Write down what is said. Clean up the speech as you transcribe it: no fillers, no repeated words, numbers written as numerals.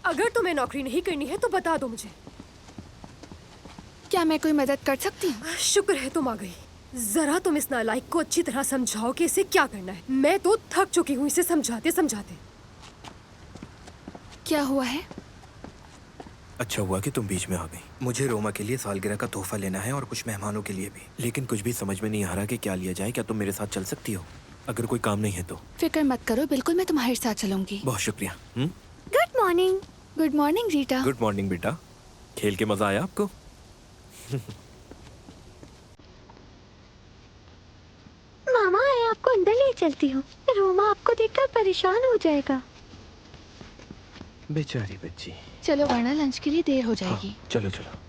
अगर तुम्हें नौकरी नहीं करनी है तो बता दो मुझे। क्या मैं कोई मदद कर सकती हूँ? शुक्र है तुम आ गई। जरा तुम इस नालायक को अच्छी तरह समझाओ कि इसे क्या करना है। मैं तो थक चुकी हूँ इसे समझाते समझाते। क्या हुआ है? अच्छा हुआ कि तुम बीच में आ गई। मुझे रोमा के लिए सालगिरह का तोहफा लेना है और कुछ मेहमानों के लिए भी, लेकिन कुछ भी समझ में नहीं आ रहा कि क्या लिया जाए। क्या तुम मेरे साथ चल सकती हो अगर कोई काम नहीं है तो? फिक्र मत करो, बिल्कुल मैं तुम्हारे साथ चलूंगी। बहुत शुक्रिया। Good morning. Good morning Rita. Good morning बेटा। खेल के मजा आया आपको? मामा, मैं आपको अंदर ले चलती हूँ। रोमा आपको देखकर परेशान हो जाएगा। बेचारी बच्ची। चलो वरना लंच के लिए देर हो हाँ, जाएगी। चलो चलो।